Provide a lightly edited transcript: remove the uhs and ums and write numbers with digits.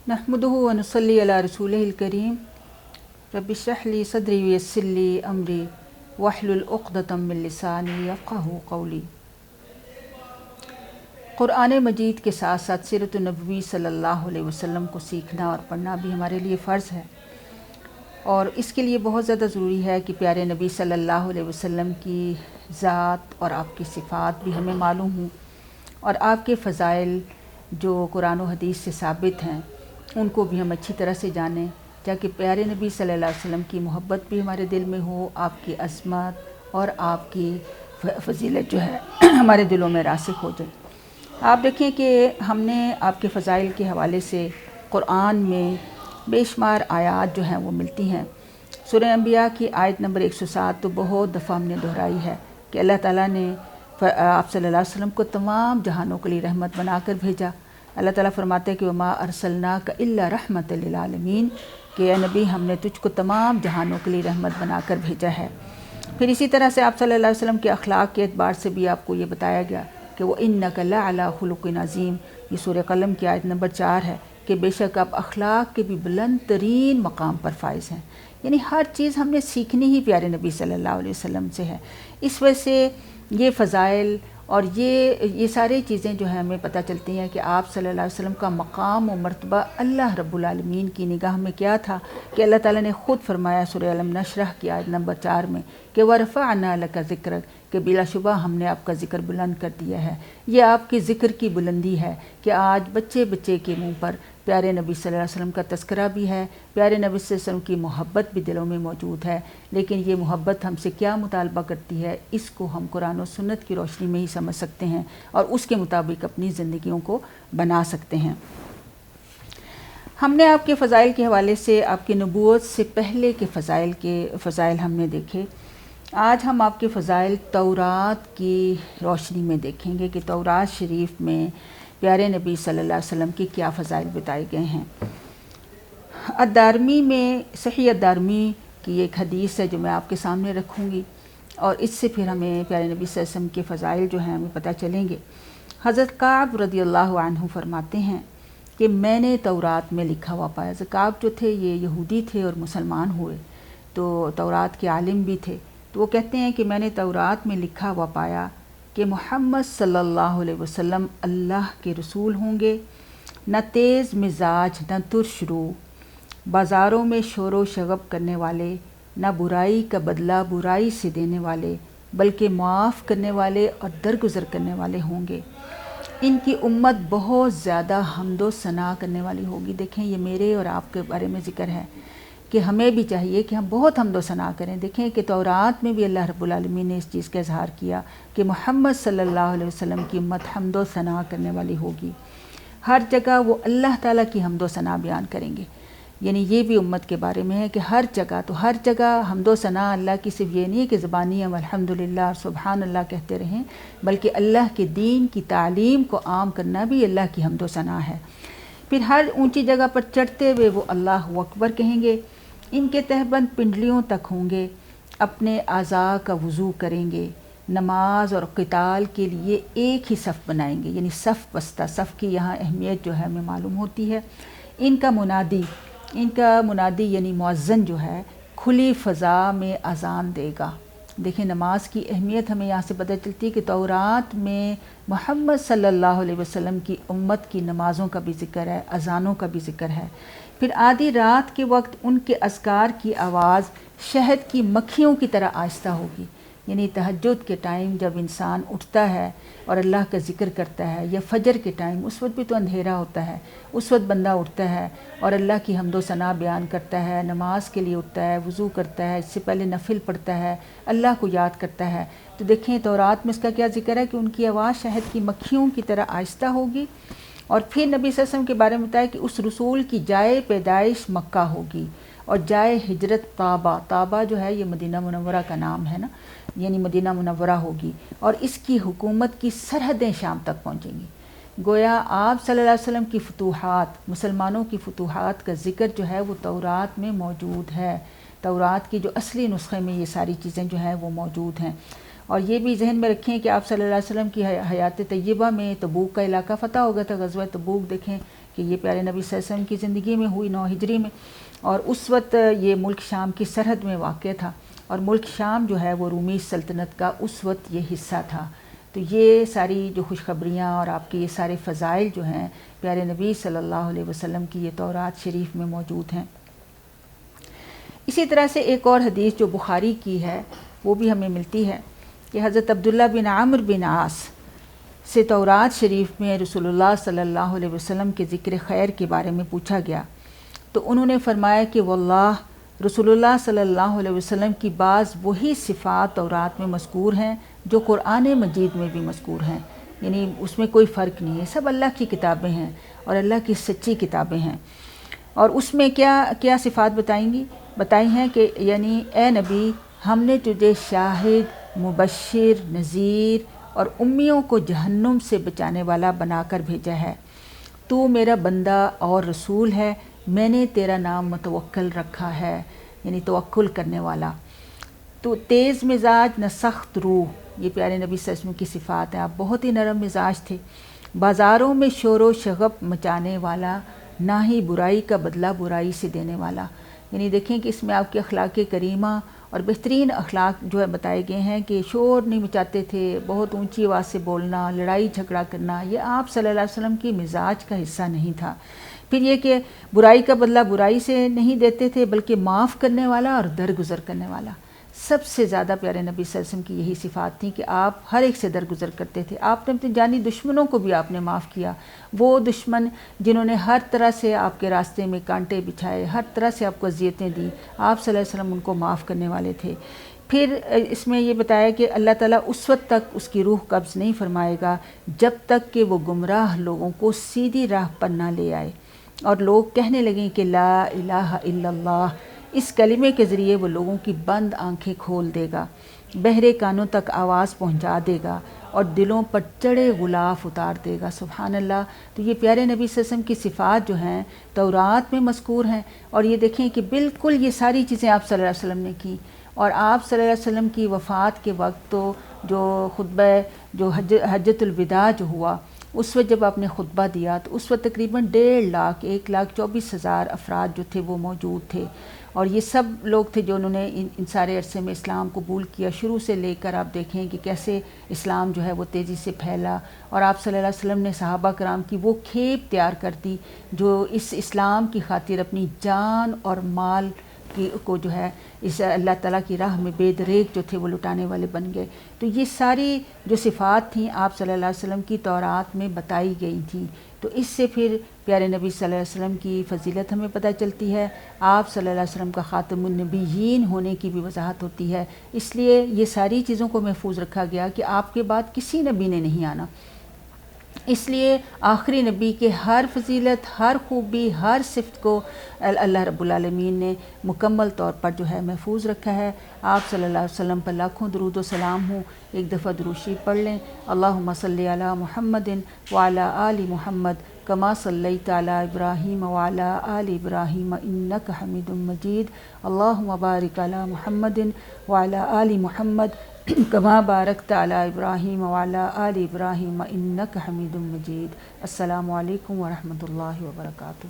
नहमदुहु व नुसल्ली अला रसूलिहिल करीम रब्बि इश्रह ली सदरी व यस्सिर ली अमरी वहलुल उक़दतम मिन लिसानी यफ़क़हू क़ौली। क़ुरान मजीद के साथ साथ सीरत नबवी सल्लल्लाहु अलैहि वसल्लम को सीखना और पढ़ना भी हमारे लिए फ़र्ज़ है, और इसके लिए बहुत ज़्यादा ज़रूरी है कि प्यारे नबी सल्लल्लाहु अलैहि वसल्लम की ज़ात और आपकी सिफ़ात भी हमें मालूम हों, और आपके फ़ज़ाइल जो कुरान और हदीस से साबित हैं उनको भी हम अच्छी तरह से जानें, ताकि प्यारे नबी सल्लल्लाहु अलैहि वसल्लम की मोहब्बत भी हमारे दिल में हो, आपकी अज़मत और आपकी फ़जीलत जो है हमारे दिलों में रासिख़ हो जाए। आप देखें कि हमने आपके फ़ज़ाइल के हवाले से कुरान में बेशुमार आयात जो हैं वो मिलती हैं। सूरह अंबिया की आयत नंबर 107 तो बहुत दफ़ा हमने दोहराई है कि अल्लाह ताला ने आप सल्लल्लाहु अलैहि वसल्लम को तमाम जहानों के लिए रहमत बनाकर भेजा। अल्लाह ताला फरमाते हैं कि वमा अरसलनाका इल्ला रहमतल लिल आलमीन, कि ए नबी हमने तुझको तमाम जहानों के लिए रहमत बनाकर भेजा है। फिर इसी तरह से आप सल्लल्लाहु अलैहि वसल्लम के अखलाक के एतबार से भी आपको ये बताया गया कि वो इन्नका लअला खुलुक़िन अज़ीम, ये सूरह क़लम की आयत नंबर 4 है कि बेशक आप अखलाक के भी बुलंद तरीन मकाम पर फाइज़ हैं। यानी हर चीज़ हमने सीखनी ही प्यारे नबी सल्लल्लाहु अलैहि वसल्लम से है। इस वजह से ये फ़ज़ाइल और ये सारी चीज़ें जो है हमें पता चलती हैं कि आप सल्लल्लाहु अलैहि वसल्लम का मकाम और मर्तबा अल्लाह रब्बुल आलमीन की निगाह में क्या था कि अल्लाह ताला ने ख़ुद फरमाया सूरह अलम नशरह की आयत नंबर 4 में कि वरफ़अना लका ज़िक्रक, कि बिलाशुबा हमने आपका ज़िक्र बुलंद कर दिया है। ये आपके ज़िक्र की बुलंदी है कि आज बच्चे बच्चे के मुँह पर प्यारे नबी सल्लल्लाहु अलैहि वसल्लम का तज़किरा भी है, प्यारे नबी सल्लल्लाहु अलैहि वसल्लम की मोहब्बत भी दिलों में मौजूद है। लेकिन ये मोहब्बत हमसे क्या मुतालबा करती है, इसको हम कुरान और सुन्नत की रोशनी में ही समझ सकते हैं और उसके मुताबिक अपनी ज़िंदगियों को बना सकते हैं। हमने आपके फ़ज़ाइल के हवाले से आपकी नबूवत से पहले के फ़ज़ाइल हमने देखे। आज हम आपके फ़ज़ाइल तौरात की रोशनी में देखेंगे कि तौरात शरीफ में प्यारे नबी सल्लल्लाहु अलैहि वसल्लम की क्या फ़ज़ाइल बताए गए हैं। अद-दारमी में सही अद-दारमी की एक हदीस है जो मैं आपके सामने रखूँगी, और इससे फिर हमें प्यारे नबी सल्लल्लाहु अलैहि वसल्लम के फ़ज़ाइल जो हैं हमें पता चलेंगे। हज़रत काब रज़ियल्लाहु अन्हु फरमाते हैं कि मैंने तौरात में लिखा हुआ पाया। हज़रत काब जो थे ये यहूदी थे और मुसलमान हुए, तो तौरात के आलिम भी थे। तो वो कहते हैं कि मैंने तौरात में लिखा हुआ पाया कि मोहम्मद सल्लल्लाहु अलैहि वसल्लम अल्लाह के रसूल होंगे, न तेज़ मिजाज न तुर्शरू, बाज़ारों में शोर व शगब करने वाले, न बुराई का बदला बुराई से देने वाले, बल्कि माफ़ करने वाले और दरगुज़र करने वाले होंगे। इनकी उम्मत बहुत ज़्यादा हम्दो सना करने वाली होगी। देखें ये मेरे और आपके बारे में ज़िक्र है कि हमें भी चाहिए कि हम बहुत हम्दो सना करें। देखें कि तौरात में भी अल्लाह रब्बुल आलमीन ने इस चीज़ का इजहार किया कि मोहम्मद सल्लल्लाहु अलैहि वसल्लम की उम्मत हम्दो सना करने वाली होगी। हर जगह वो अल्लाह ताला की हम्दो सना बयान करेंगे। यानी ये भी उम्मत के बारे में है कि हर जगह हम्दो सना अल्लाह की सिर्फ ये नहीं है कि ज़बानी हम अल्हम्दुलिल्लाह सुबहान अल्लाह कहते रहें, बल्कि अल्लाह के दीन की तालीम को आम करना भी अल्लाह की हम्दो सना है। फिर हर ऊंची जगह पर चढ़ते हुए वो अल्लाहु अकबर कहेंगे। इनके तहबंद पिंडलियों तक होंगे, अपने आज़ा का वज़ू करेंगे, नमाज और क़िताल के लिए एक ही सफ़ बनाएंगे। यानी सफ़ बस्ता, सफ़ की यहाँ अहमियत जो है हमें मालूम होती है। इनका मुनादी यानी मुअज़्ज़िन जो है खुली फ़ज़ा में अज़ान देगा। देखें नमाज की अहमियत हमें यहाँ से पता चलती है कि तौरात में मोहम्मद सल्लल्लाहु अलैहि वसल्लम की उम्मत की नमाज़ों का भी ज़िक्र है, अज़ानों का भी ज़िक्र है। फिर आधी रात के वक्त उनके अज़कार की आवाज़ शहद की मक्खियों की तरह आहिस्ता होगी। यानी तहज्जुद के टाइम जब इंसान उठता है और अल्लाह का ज़िक्र करता है, या फ़जर के टाइम, उस वक्त भी तो अंधेरा होता है, उस वक्त बंदा उठता है और अल्लाह की हम्दो सना बयान करता है, नमाज के लिए उठता है, वज़ू करता है, इससे पहले नफिल पढ़ता है, अल्लाह को याद करता है। तो देखें तौरात में इसका क्या ज़िक्र है कि उनकी आवाज़ शहद की मक्खियों की तरह आहिस्ता होगी। और फिर नबी सल्लल्लाहु अलैहि वसल्लम के बारे में बताया कि उस रसूल की जाए पैदाइश मक्का होगी और जाए हिजरत ताबा जो है ये मदीना मुनव्वरा का नाम है ना, यानी मदीना मुनव्वरा होगी, और इसकी हुकूमत की सरहदें शाम तक पहुँचेंगी। गोया आप सल्लल्लाहु अलैहि वसल्लम की फतूहात, मुसलमानों की फतूहात का ज़िक्र जो है वो तौरात में मौजूद है। तौरात की जो असली नुस्खे में ये सारी चीज़ें जो हैं वो मौजूद हैं। और ये भी जहन में रखें कि आप सल्लल्लाहु अलैहि वसल्लम की हयात तय्यबा में तबूक का इलाका फ़तह हो गया था, ग़ज़वा तबूक। देखें کہ یہ پیارے نبی صلی اللہ علیہ وسلم کی زندگی میں ہوئی 9 ہجری میں، اور اس وقت یہ ملک شام کی سرحد میں واقع تھا، اور ملک شام جو ہے وہ رومی سلطنت کا اس وقت یہ حصہ تھا۔ تو یہ ساری جو خوشخبریاں اور آپ کے یہ سارے فضائل جو ہیں پیارے نبی صلی اللہ علیہ وسلم کی یہ تورات شریف میں موجود ہیں۔ اسی طرح سے ایک اور حدیث جو بخاری کی ہے وہ بھی ہمیں ملتی ہے کہ حضرت عبداللہ بن عامر بن عاص سے تورات شریف میں رسول اللہ صلی اللہ علیہ وسلم کے ذکر خیر کے بارے میں پوچھا گیا، تو انہوں نے فرمایا کہ واللہ رسول اللہ صلی اللہ علیہ وسلم کی بعض وہی صفات تورات میں مذکور ہیں جو قرآن مجید میں بھی مذکور ہیں، یعنی اس میں کوئی فرق نہیں ہے، سب اللہ کی کتابیں ہیں اور اللہ کی سچی کتابیں ہیں۔ اور اس میں کیا صفات بتائی ہیں کہ یعنی اے نبی، ہم نے تجھے شاہد، مبشر، نذیر اور امیوں کو جہنم سے بچانے والا بنا کر بھیجا ہے۔ تو میرا بندہ اور رسول ہے، میں نے تیرا نام متوکل رکھا ہے، یعنی توکل کرنے والا۔ تو تیز مزاج نہ سخت روح، یہ پیارے نبی صلی اللہ علیہ وسلم کی صفات ہیں، آپ بہت ہی نرم مزاج تھے۔ بازاروں میں شور و شغب مچانے والا، نہ ہی برائی کا بدلہ برائی سے دینے والا۔ یعنی دیکھیں کہ اس میں آپ کے اخلاق کریمہ اور بہترین اخلاق جو ہے بتائے گئے ہیں کہ شور نہیں مچاتے تھے، بہت اونچی آواز سے بولنا، لڑائی جھگڑا کرنا، یہ آپ صلی اللہ علیہ وسلم کی مزاج کا حصہ نہیں تھا۔ پھر یہ کہ برائی کا بدلہ برائی سے نہیں دیتے تھے، بلکہ معاف کرنے والا اور درگزر کرنے والا۔ سب سے زیادہ پیارے نبی صلی اللہ علیہ وسلم کی یہی صفات تھیں کہ آپ ہر ایک سے درگزر کرتے تھے۔ آپ نے اپنے جانی دشمنوں کو بھی آپ نے معاف کیا، وہ دشمن جنہوں نے ہر طرح سے آپ کے راستے میں کانٹے بچھائے، ہر طرح سے آپ کو اذیتیں دی، آپ صلی اللہ علیہ وسلم ان کو معاف کرنے والے تھے۔ پھر اس میں یہ بتایا کہ اللہ تعالیٰ اس وقت تک اس کی روح قبض نہیں فرمائے گا جب تک کہ وہ گمراہ لوگوں کو سیدھی راہ پر نہ لے آئے، اور لوگ کہنے لگیں کہ لا الہ الا اللہ، اس کلمے کے ذریعے وہ لوگوں کی بند آنکھیں کھول دے گا، بہرے کانوں تک آواز پہنچا دے گا اور دلوں پر چڑھے غلاف اتار دے گا۔ سبحان اللہ۔ تو یہ پیارے نبی صلی اللہ علیہ وسلم کی صفات جو ہیں تورات میں مذکور ہیں، اور یہ دیکھیں کہ بالکل یہ ساری چیزیں آپ صلی اللہ علیہ وسلم نے کی، اور آپ صلی اللہ علیہ وسلم کی وفات کے وقت تو جو خطبہ جو حجۃ الوداع جو ہوا، اس وقت جب آپ نے خطبہ دیا تو اس وقت تقریباً 1,24,000 افراد جو تھے وہ موجود تھے، اور یہ سب لوگ تھے جو انہوں نے ان سارے عرصے میں اسلام قبول کیا۔ شروع سے لے کر آپ دیکھیں کہ کیسے اسلام جو ہے وہ تیزی سے پھیلا، اور آپ صلی اللہ علیہ وسلم نے صحابہ کرام کی وہ کھیپ تیار کر دی جو اس اسلام کی خاطر اپنی جان اور مال کو جو ہے اس اللہ تعالیٰ کی راہ میں بے دریغ جو تھے وہ لٹانے والے بن گئے۔ تو یہ ساری جو صفات تھیں آپ صلی اللہ علیہ وسلم کی تورات میں بتائی گئی تھیں، تو اس سے پھر پیارے نبی صلی اللہ علیہ وسلم کی فضیلت ہمیں پتہ چلتی ہے، آپ صلی اللہ علیہ وسلم کا خاتم النبیین ہونے کی بھی وضاحت ہوتی ہے۔ اس لیے یہ ساری چیزوں کو محفوظ رکھا گیا کہ آپ کے بعد کسی نبی نے نہیں آنا، اس لیے آخری نبی کے ہر فضیلت، ہر خوبی، ہر صفت کو اللہ رب العالمین نے مکمل طور پر جو ہے محفوظ رکھا ہے۔ آپ صلی اللہ علیہ وسلم پر لاکھوں درود و سلام ہوں۔ ایک دفعہ درود شریف پڑھ لیں۔ اللہم صلی علی محمد وعلی آل محمد کما صلیت علی ابراہیم وعلی آل ابراہیم انک حمید مجید۔ اللہم بارک علی محمد وعلی آل محمد کما بارکت علی ابراہیم وعلی آل ابراہیم انک حمید مجید۔ السلام علیکم ورحمۃ اللہ وبرکاتہ۔